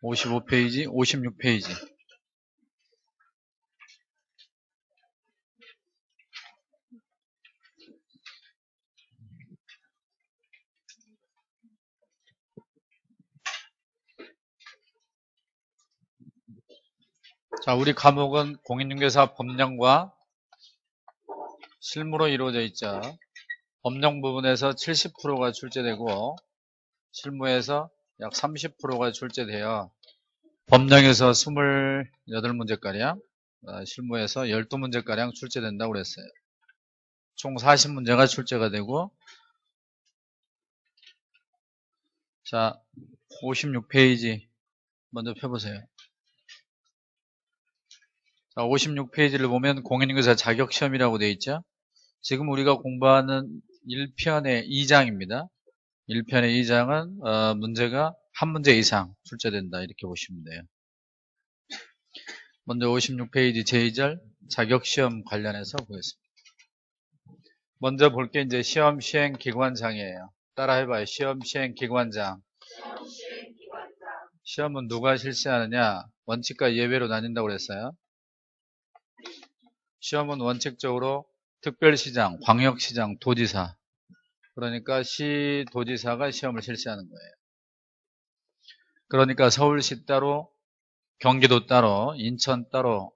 55페이지, 56페이지. 자, 우리 과목은 공인중개사 법령과 실무로 이루어져 있죠. 법령 부분에서 70%가 출제되고 실무에서 약 30%가 출제되어 법령에서 28문제가량, 실무에서 12문제가량 출제된다고 그랬어요. 총 40문제가 출제가 되고, 자, 56페이지 먼저 펴보세요. 자, 56페이지를 보면 공인중개사 자격시험이라고 되어 있죠. 지금 우리가 공부하는 1편의 2장입니다. 1편의 2장은 문제가 한 문제 이상 출제된다 이렇게 보시면 돼요. 먼저 56페이지 제2절 자격시험 관련해서 보겠습니다. 먼저 볼 게 이제 시험 시행 기관장이에요. 따라 해봐요. 시험 시행 기관장. 시험은 누가 실시하느냐? 원칙과 예외로 나뉜다고 그랬어요. 시험은 원칙적으로 특별시장, 광역시장, 도지사, 그러니까 시도지사가 시험을 실시하는 거예요. 그러니까 서울시 따로, 경기도 따로, 인천 따로,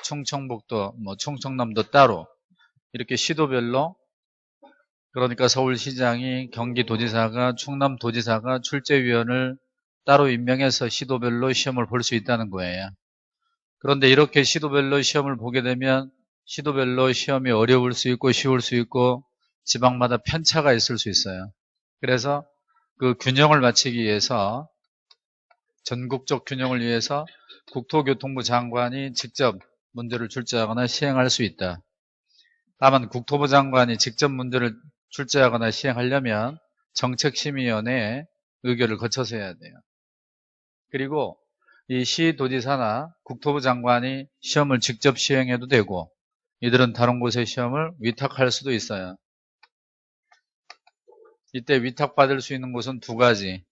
충청북도, 충청남도 따로 이렇게 시도별로, 그러니까 서울시장이, 경기도지사가, 충남도지사가 출제위원을 따로 임명해서 시도별로 시험을 볼 수 있다는 거예요. 그런데 이렇게 시도별로 시험을 보게 되면 시도별로 시험이 어려울 수 있고 쉬울 수 있고 지방마다 편차가 있을 수 있어요. 그래서 그 균형을 맞추기 위해서, 전국적 균형을 위해서 국토교통부 장관이 직접 문제를 출제하거나 시행할 수 있다. 다만 국토부 장관이 직접 문제를 출제하거나 시행하려면 정책심의위원회의 의결을 거쳐서 해야 돼요. 그리고 이 시도지사나 국토부 장관이 시험을 직접 시행해도 되고, 이들은 다른 곳의 시험을 위탁할 수도 있어요. 이때 위탁받을 수 있는 곳은 두 가지.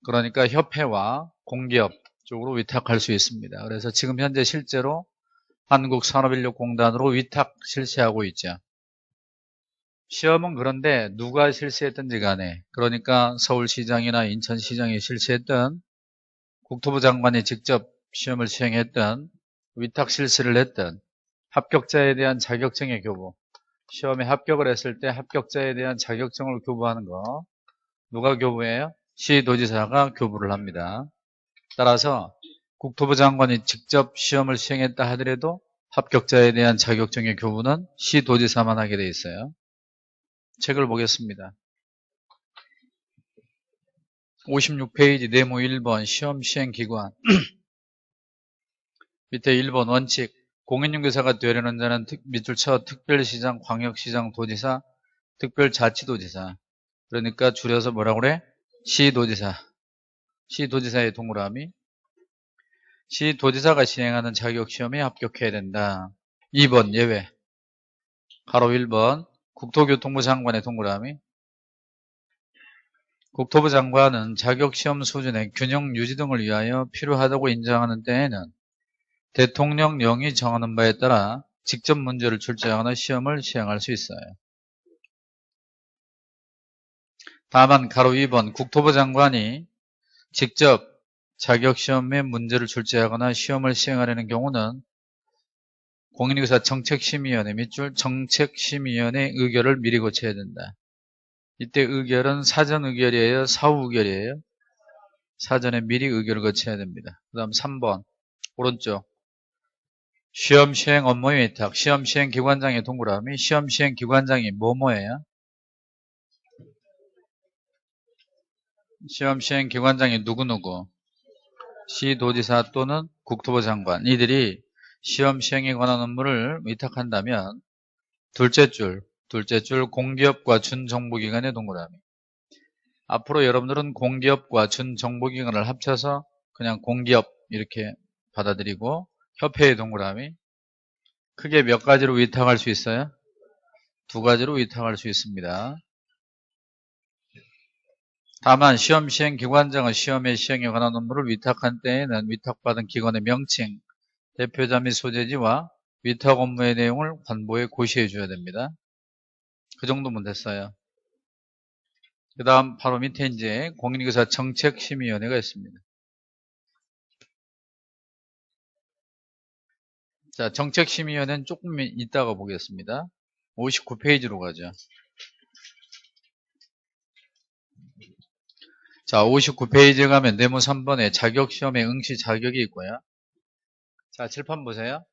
그러니까 협회와 공기업 쪽으로 위탁할 수 있습니다. 그래서 지금 현재 실제로 한국산업인력공단으로 위탁 실시하고 있죠. 시험은 그런데 누가 실시했든지 간에, 그러니까 서울시장이나 인천시장이 실시했든 국토부 장관이 직접 시험을 시행했든 위탁 실시를 했든 합격자에 대한 자격증의 교부, 시험에 합격을 했을 때 합격자에 대한 자격증을 교부하는 거 누가 교부해요? 시도지사가 교부를 합니다. 따라서 국토부 장관이 직접 시험을 시행했다 하더라도 합격자에 대한 자격증의 교부는 시도지사만 하게 돼 있어요. 책을 보겠습니다. 56페이지 네모 1번 시험 시행 기관. 밑에 1번 원칙. 공인중개사가 되려는 자는 밑줄 쳐 특별시장, 광역시장, 도지사, 특별자치도지사. 그러니까 줄여서 뭐라고 그래? 시도지사. 시도지사의 동그라미. 시도지사가 시행하는 자격시험에 합격해야 된다. 2번 예외. 가로 1번 국토교통부 장관의 동그라미. 국토부 장관은 자격시험 수준의 균형 유지 등을 위하여 필요하다고 인정하는 때에는 대통령령이 정하는 바에 따라 직접 문제를 출제하거나 시험을 시행할 수 있어요. 다만 가로 2번 국토부 장관이 직접 자격시험에 문제를 출제하거나 시험을 시행하려는 경우는 공인중개사 정책심의위원회 밑줄 정책심의위원회 의결을 미리 거쳐야 된다. 이때 의결은 사전 의결이에요? 사후 의결이에요? 사전에 미리 의결을 거쳐야 됩니다. 그 다음 3번 오른쪽 시험 시행 업무의 위탁. 시험 시행 기관장의 동그라미. 시험 시행 기관장이 뭐뭐예요? 시험 시행 기관장이 누구누구? 시도지사 또는 국토부 장관. 이들이 시험 시행에 관한 업무를 위탁한다면 둘째 줄 공기업과 준정부기관의 동그라미. 앞으로 여러분들은 공기업과 준정부기관을 합쳐서 그냥 공기업 이렇게 받아들이고, 협회의 동그라미. 크게 몇 가지로 위탁할 수 있어요? 두 가지로 위탁할 수 있습니다. 다만 시험 시행 기관장은 시험의 시행에 관한 업무를 위탁한 때에는 위탁받은 기관의 명칭, 대표자 및 소재지와 위탁 업무의 내용을 관보에 고시해 줘야 됩니다. 그 정도면 됐어요. 그 다음 바로 밑에 이제 공인인증서 정책심의위원회가 있습니다. 자, 정책심의위원회는 조금 이따가 보겠습니다. 59페이지로 가죠. 자, 59페이지에 가면 네모 3번에 자격시험에 응시 자격이 있고요. 자, 칠판 보세요.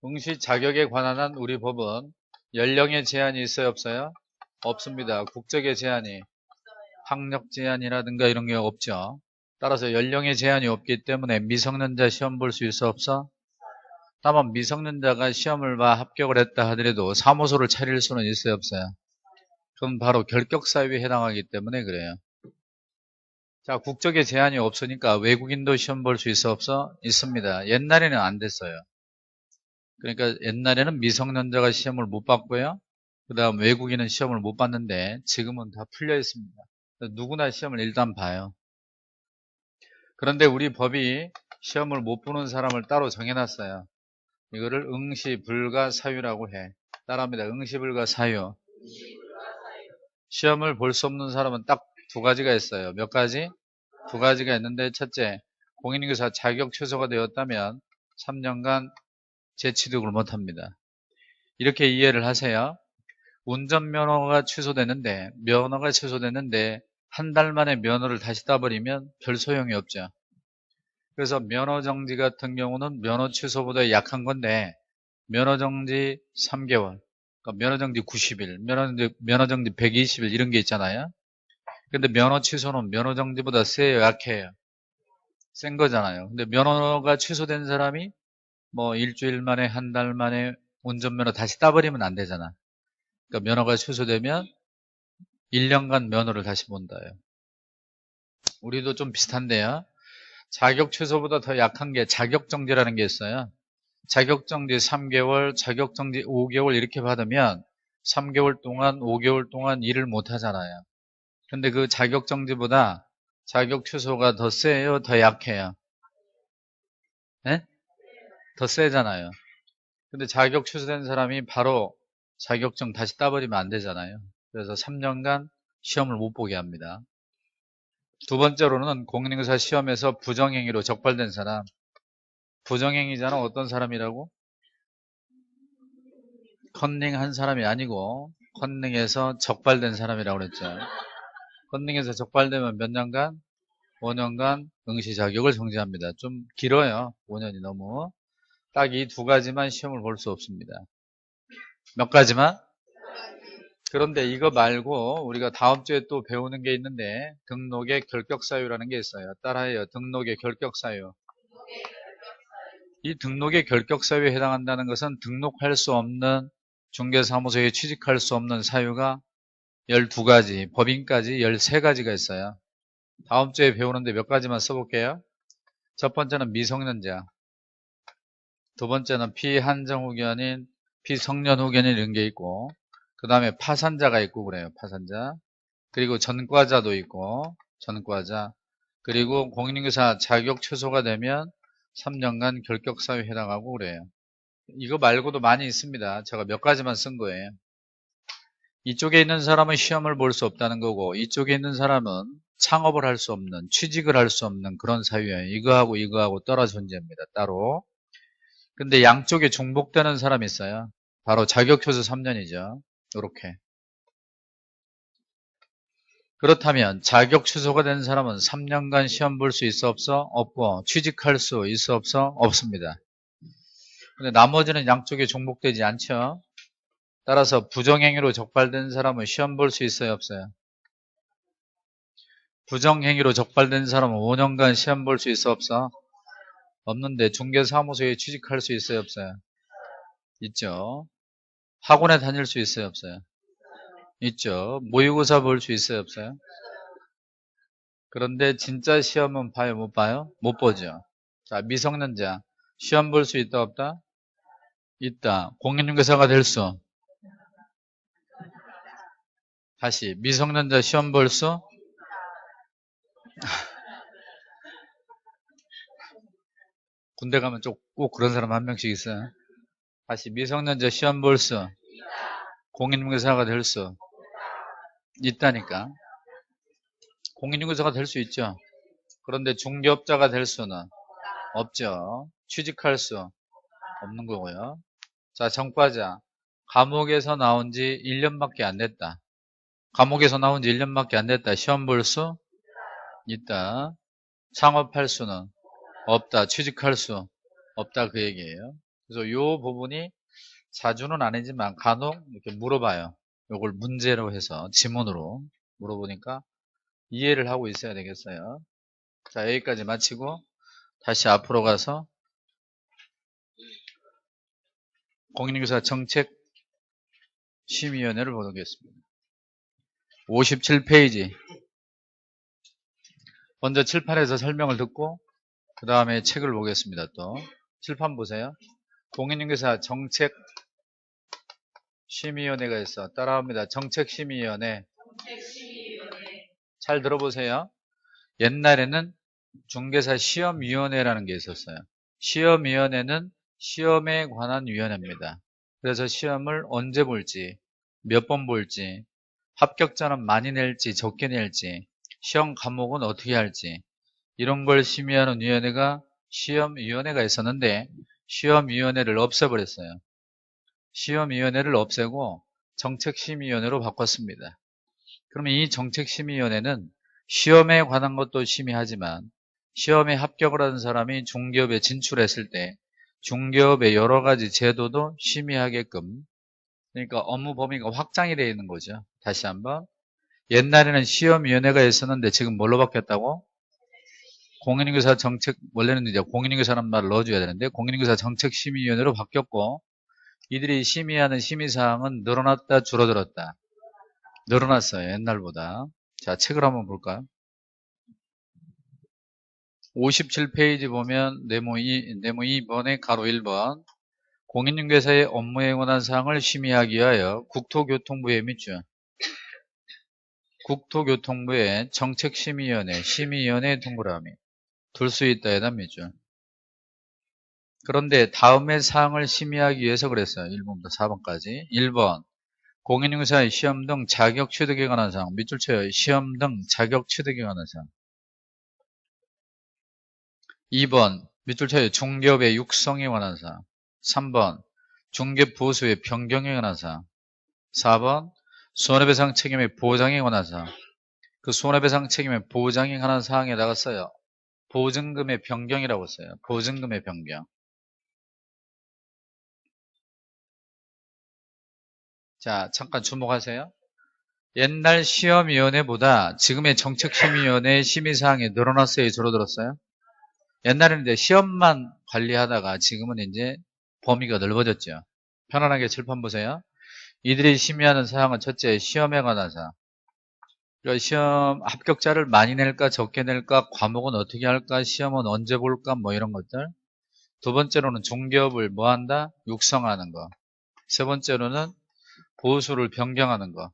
응시 자격에 관한 한 우리 법은 연령의 제한이 있어요, 없어요? 없습니다. 국적의 제한이, 학력 제한이라든가 이런 게 없죠. 따라서 연령의 제한이 없기 때문에 미성년자 시험 볼 수 있어 없어? 다만 미성년자가 시험을 봐 합격을 했다 하더라도 사무소를 차릴 수는 있어요, 없어요? 그건 바로 결격사유에 해당하기 때문에 그래요. 자, 국적의 제한이 없으니까 외국인도 시험 볼 수 있어 없어? 있습니다. 옛날에는 안 됐어요. 그러니까 옛날에는 미성년자가 시험을 못 봤고요. 그 다음 외국인은 시험을 못 봤는데 지금은 다 풀려 있습니다. 누구나 시험을 일단 봐요. 그런데 우리 법이 시험을 못 보는 사람을 따로 정해놨어요. 이거를 응시불가 사유라고 해. 따라합니다. 응시불가 사유. 시험을 볼 수 없는 사람은 딱 두 가지가 있어요. 몇 가지? 두 가지가 있는데 첫째, 공인인증서 자격 취소가 되었다면 3년간 재취득을 못합니다. 이렇게 이해를 하세요. 운전면허가 취소됐는데 한 달 만에 면허를 다시 따버리면 별 소용이 없죠. 그래서 면허정지 같은 경우는 면허 취소보다 약한 건데 면허정지 3개월, 그러니까 면허정지 90일, 면허정지 120일 이런 게 있잖아요. 근데 면허 취소는 면허정지보다 세요, 약해요? 센 거잖아요. 근데 면허가 취소된 사람이 뭐 일주일 만에 한 달 만에 운전면허 다시 따버리면 안 되잖아. 그러니까 면허가 취소되면 1년간 면허를 다시 본다요. 우리도 좀 비슷한데요. 자격 취소보다 더 약한 게 자격정지라는 게 있어요. 자격정지 3개월, 자격정지 5개월 이렇게 받으면 3개월 동안, 5개월 동안 일을 못 하잖아요. 근데 그 자격정지보다 자격 취소가 더 세요, 더 약해요? 네? 더 세잖아요. 근데 자격 취소된 사람이 바로 자격증 다시 따버리면 안 되잖아요. 그래서 3년간 시험을 못 보게 합니다. 두 번째로는 공인인증서 시험에서 부정행위로 적발된 사람. 부정행위자는 어떤 사람이라고? 컨닝한 사람이 아니고 컨닝해서 적발된 사람이라고 그랬죠. 컨닝해서 적발되면 몇 년간? 5년간 응시 자격을 정지합니다. 좀 길어요. 5년이 너무. 딱 이 두 가지만 시험을 볼 수 없습니다. 몇 가지만? 그런데 이거 말고 우리가 다음 주에 또 배우는 게 있는데 등록의 결격사유라는 게 있어요. 따라해요. 등록의 결격사유. 이 등록의 결격사유에 해당한다는 것은 등록할 수 없는 중개사무소에 취직할 수 없는 사유가 12가지, 법인까지 13가지가 있어요. 다음 주에 배우는데 몇 가지만 써볼게요. 첫 번째는 미성년자. 두 번째는 피한정 후견인, 피성년 후견인 이런 게 있고, 그 다음에 파산자가 있고 그래요. 파산자. 그리고 전과자도 있고, 전과자. 그리고 공인인증서 자격 취소가 되면 3년간 결격사유에 해당하고 그래요. 이거 말고도 많이 있습니다. 제가 몇 가지만 쓴 거예요. 이쪽에 있는 사람은 시험을 볼 수 없다는 거고, 이쪽에 있는 사람은 창업을 할 수 없는, 취직을 할 수 없는 그런 사유예요. 이거하고 따라 존재합니다. 따로. 근데 양쪽에 중복되는 사람이 있어요. 바로 자격취소 3년이죠. 이렇게. 그렇다면 자격 취소가 된 사람은 3년간 시험 볼 수 있어 없어? 없고 취직할 수 있어 없어? 없습니다. 근데 나머지는 양쪽에 중복되지 않죠. 따라서 부정행위로 적발된 사람은 시험 볼 수 있어요 없어요? 부정행위로 적발된 사람은 5년간 시험 볼 수 있어 없어? 없는데 중개사무소에 취직할 수 있어요 없어요? 있죠. 학원에 다닐 수 있어요 없어요? 있죠. 모의고사 볼 수 있어요 없어요? 그런데 진짜 시험은 봐요 못 봐요? 못 보죠. 자, 미성년자 시험 볼 수 있다 없다? 있다. 공인중개사가 될 수? 다시 미성년자 시험 볼 수? 군대 가면 꼭 그런 사람 한 명씩 있어요. 다시 미성년자 시험 볼 수? 공인중개사가 될 수? 있다니까. 공인중개사가 될 수 있죠. 그런데 중개업자가 될 수는 없죠. 취직할 수 없는 거고요. 자, 정과자. 감옥에서 나온 지 1년밖에 안 됐다. 감옥에서 나온 지 1년밖에 안 됐다. 시험 볼 수 있다. 창업할 수는 없다. 취직할 수 없다. 그 얘기예요. 그래서 이 부분이 자주는 아니지만 간혹 이렇게 물어봐요. 이걸 문제로 해서 지문으로 물어보니까 이해를 하고 있어야 되겠어요. 자, 여기까지 마치고 다시 앞으로 가서 공인중개사 정책심의위원회를 보겠습니다. 57페이지. 먼저 칠판에서 설명을 듣고 그 다음에 책을 보겠습니다. 또 칠판 보세요. 공인중개사 정책심의위원회가 있어. 따라합니다. 정책심의위원회. 잘 들어보세요. 옛날에는 중개사 시험위원회라는 게 있었어요. 시험위원회는 시험에 관한 위원회입니다. 그래서 시험을 언제 볼지, 몇 번 볼지, 합격자는 많이 낼지 적게 낼지, 시험 과목은 어떻게 할지 이런 걸 심의하는 위원회가 시험위원회가 있었는데 시험위원회를 없애버렸어요. 시험위원회를 없애고 정책심의위원회로 바꿨습니다. 그러면 이 정책심의위원회는 시험에 관한 것도 심의하지만 시험에 합격을 하는 사람이 중개업에 진출했을 때 중개업의 여러 가지 제도도 심의하게끔, 그러니까 업무 범위가 확장이 되어 있는 거죠. 다시 한번, 옛날에는 시험위원회가 있었는데 지금 뭘로 바뀌었다고? 공인중개사 정책, 원래는 이제 공인중개사라는 말을 넣어줘야 되는데 공인중개사 정책심의위원회로 바뀌었고, 이들이 심의하는 심의사항은 늘어났다 줄어들었다? 늘어났어요. 옛날보다. 자, 책을 한번 볼까요? 57페이지 보면 네모 2번에 가로 1번, 공인중개사의 업무에 관한 사항을 심의하기 위하여 국토교통부에 묻죠. 국토교통부의 정책심의위원회, 심의위원회 동그라미 둘 수 있다 해답이죠. 그런데 다음의 사항을 심의하기 위해서 그랬어요. 1번부터 4번까지. 1번, 공인중개사의 시험 등 자격 취득에 관한 사항. 밑줄 쳐요. 시험 등 자격 취득에 관한 사항. 2번, 밑줄 쳐요. 중개업의 육성에 관한 사항. 3번, 중개업 보수의 변경에 관한 사항. 4번, 손해배상 책임의 보장에 관한 사항. 그 손해배상 책임의 보장에 관한 사항에다가 써요. 보증금의 변경이라고 써요. 보증금의 변경. 자, 잠깐 주목하세요. 옛날 시험위원회보다 지금의 정책심의위원회 심의사항이 늘어났어요? 줄어들었어요? 옛날에는 이제 시험만 관리하다가 지금은 이제 범위가 넓어졌죠. 편안하게 칠판 보세요. 이들이 심의하는 사항은 첫째, 시험에 관한 사항. 그러니까 시험 합격자를 많이 낼까 적게 낼까, 과목은 어떻게 할까, 시험은 언제 볼까, 뭐 이런 것들. 두 번째로는 중개업을 뭐 한다? 육성하는 거. 세 번째로는 보수를 변경하는 거.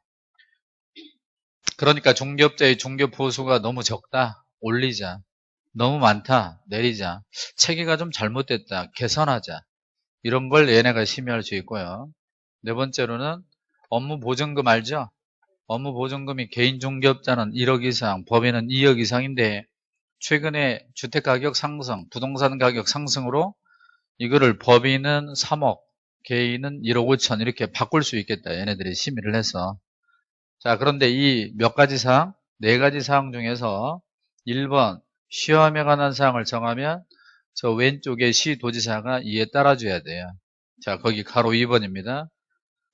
그러니까 중개업자의 중개업 보수가 너무 적다, 올리자. 너무 많다, 내리자. 체계가 좀 잘못됐다, 개선하자. 이런 걸 얘네가 심의할 수 있고요. 네 번째로는 업무 보증금 알죠? 업무 보증금이 개인 중개업자는 1억 이상, 법인은 2억 이상인데 최근에 주택가격 상승, 부동산 가격 상승으로 이거를 법인은 3억, 개인은 1억 5천 이렇게 바꿀 수 있겠다. 얘네들이 심의를 해서. 자, 그런데 이 몇 가지 사항, 네 가지 사항 중에서 1번 시험에 관한 사항을 정하면 저 왼쪽에 시도지사가 이에 따라줘야 돼요. 자, 거기 가로 2번입니다.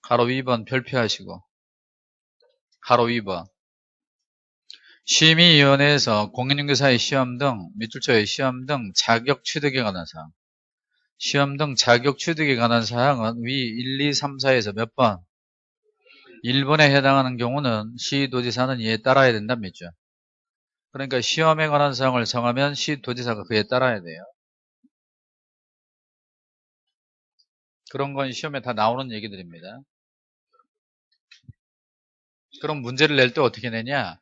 가로 2번 별표하시고 가로 2번 심의위원회에서 공인중개사의 시험 등 밑줄 쳐요. 시험 등 자격 취득에 관한 사항. 시험 등 자격 취득에 관한 사항은 위 1, 2, 3, 4에서 몇 번? 1번에 해당하는 경우는 시도지사는 이에 따라야 된답니다. 그러니까 시험에 관한 사항을 정하면 시도지사가 그에 따라야 돼요. 그런 건 시험에 다 나오는 얘기들입니다. 그럼 문제를 낼 때 어떻게 내냐?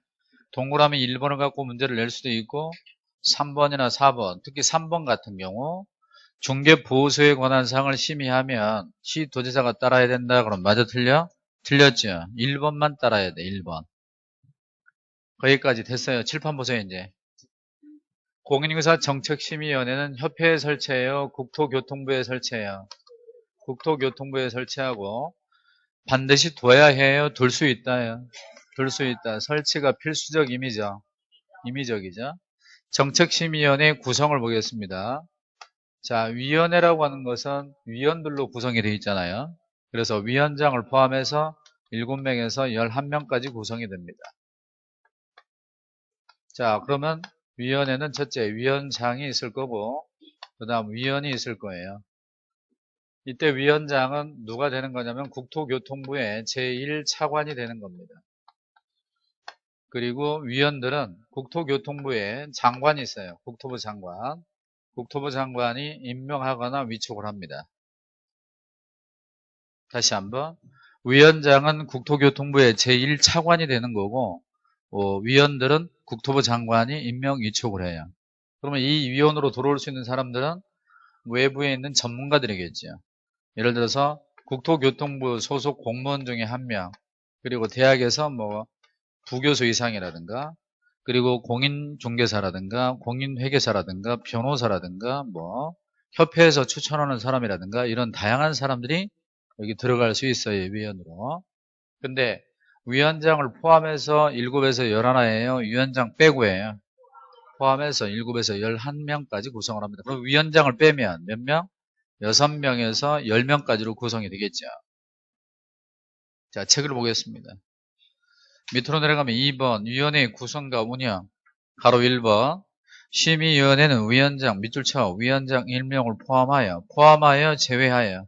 동그라미 1번을 갖고 문제를 낼 수도 있고 3번이나 4번, 특히 3번 같은 경우 중개보수에 관한 사항을 심의하면 시도지사가 따라야 된다. 그럼 맞아 틀려? 틀렸죠. 1번만 따라야 돼. 1번. 거기까지 됐어요. 칠판 보세요. 이제 공인인사 정책심의위원회는 협회에 설치해요? 국토교통부에 설치해요? 국토교통부에 설치하고 반드시 둬야 해요? 둘 수 있다요? 둘 수 있다. 설치가 필수적 임의죠. 임의적이죠. 정책심의위원회 구성을 보겠습니다. 자, 위원회라고 하는 것은 위원들로 구성이 되어 있잖아요. 그래서 위원장을 포함해서 7명에서 11명까지 구성이 됩니다. 자, 그러면 위원회는 첫째 위원장이 있을 거고 그 다음 위원이 있을 거예요. 이때 위원장은 누가 되는 거냐면 국토교통부의 제1차관이 되는 겁니다. 그리고 위원들은 국토교통부에 장관이 있어요. 국토부 장관. 국토부 장관이 임명하거나 위촉을 합니다. 다시 한번 위원장은 국토교통부의 제1차관이 되는 거고 위원들은 국토부 장관이 임명 위촉을 해요. 그러면 이 위원으로 들어올 수 있는 사람들은 외부에 있는 전문가들이겠죠. 예를 들어서 국토교통부 소속 공무원 중에 한 명, 그리고 대학에서 뭐 부교수 이상이라든가, 그리고 공인중개사라든가, 공인회계사라든가, 변호사라든가, 뭐 협회에서 추천하는 사람이라든가 이런 다양한 사람들이 여기 들어갈 수 있어요. 위원으로. 근데 위원장을 포함해서 7에서 11예요. 위원장 빼고예요. 포함해서 7에서 11명까지 구성을 합니다. 그럼 위원장을 빼면 몇 명? 6명에서 10명까지로 구성이 되겠죠. 자, 책을 보겠습니다. 밑으로 내려가면 2번 위원회 구성과 운영 가로 1번 심의위원회는 위원장 밑줄 쳐 위원장 1명을 포함하여 제외하여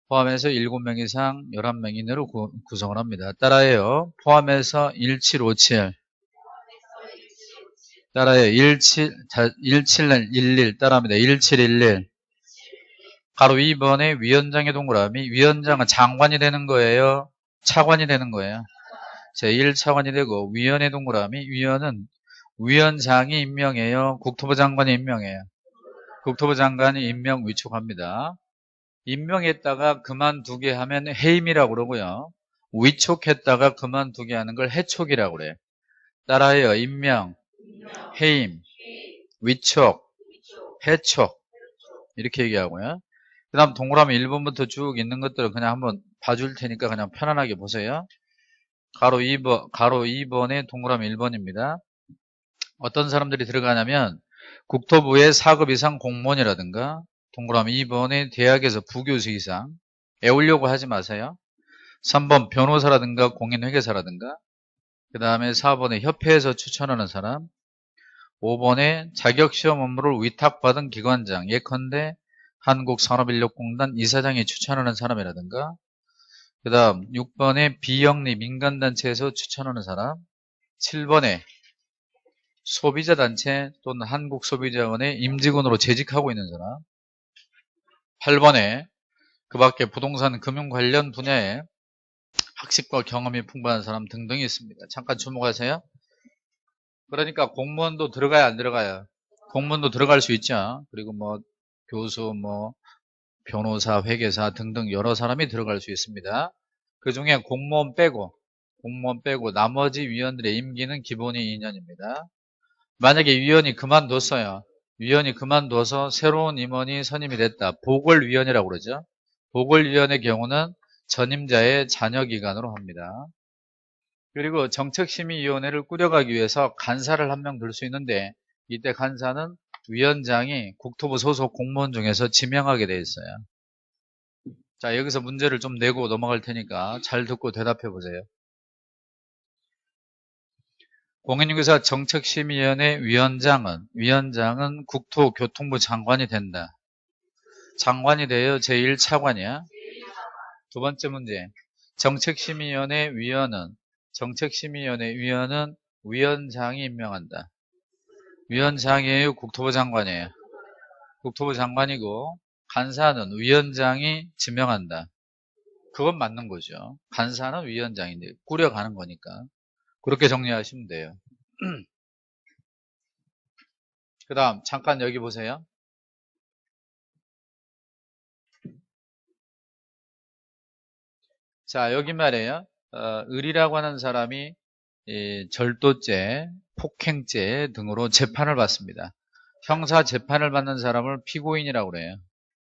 포함해서 7명 이상 11명 이내로 구성을 합니다. 따라해요. 포함해서 1757 따라해요. 1711 따라합니다. 1711 가로 2번에 위원장의 동그라미 위원장은 장관이 되는 거예요? 차관이 되는 거예요? 제1차관이 되고 위원의 동그라미 위원은 위원장이 임명해요? 국토부 장관이 임명해요? 국토부 장관이 임명 위촉합니다. 임명했다가 그만두게 하면 해임이라고 그러고요. 위촉했다가 그만두게 하는 걸 해촉이라고 그래요. 따라해요. 임명, 해임, 위촉, 해촉 이렇게 얘기하고요. 그 다음 동그라미 1번부터 쭉 있는 것들을 그냥 한번 봐줄 테니까 그냥 편안하게 보세요. 가로 2번에 동그라미 1번입니다. 어떤 사람들이 들어가냐면 국토부의 4급 이상 공무원이라든가 동그라미 2번에 대학에서 부교수 이상 애우려고 하지 마세요. 3번 변호사라든가 공인회계사라든가 그 다음에 4번에 협회에서 추천하는 사람 5번에 자격시험 업무를 위탁받은 기관장 예컨대 한국산업인력공단 이사장이 추천하는 사람이라든가 그 다음 6번에 비영리 민간단체에서 추천하는 사람 7번에 소비자단체 또는 한국소비자원의 임직원으로 재직하고 있는 사람 8번에 그 밖에 부동산 금융 관련 분야에 학식과 경험이 풍부한 사람 등등이 있습니다. 잠깐 주목하세요. 그러니까 공무원도 들어가야 안 들어가요? 공무원도 들어갈 수 있죠. 그리고 뭐 교수, 뭐 변호사, 회계사 등등 여러 사람이 들어갈 수 있습니다. 그 중에 공무원 빼고 나머지 위원들의 임기는 기본이 2년입니다. 만약에 위원이 그만뒀어요. 위원이 그만둬서 새로운 임원이 선임이 됐다. 보궐위원이라고 그러죠. 보궐위원의 경우는 전임자의 잔여기관으로 합니다. 그리고 정책심의위원회를 꾸려가기 위해서 간사를 한 명 둘 수 있는데 이때 간사는 위원장이 국토부 소속 공무원 중에서 지명하게 되어 있어요. 자, 여기서 문제를 좀 내고 넘어갈 테니까 잘 듣고 대답해 보세요. 공인중개사 정책심의위원회 위원장은 국토교통부 장관이 된다. 장관이 돼요? 제1차관이야? 두 번째 문제. 정책심의위원회 위원은 위원장이 임명한다. 위원장이에요? 국토부 장관이에요? 국토부 장관이고 간사는 위원장이 지명한다. 그건 맞는 거죠. 간사는 위원장인데 꾸려가는 거니까. 그렇게 정리하시면 돼요. 그 다음 잠깐 여기 보세요. 자, 여기 말이에요. 을이라고 하는 사람이 이 절도죄, 폭행죄 등으로 재판을 받습니다. 형사 재판을 받는 사람을 피고인이라고 그래요.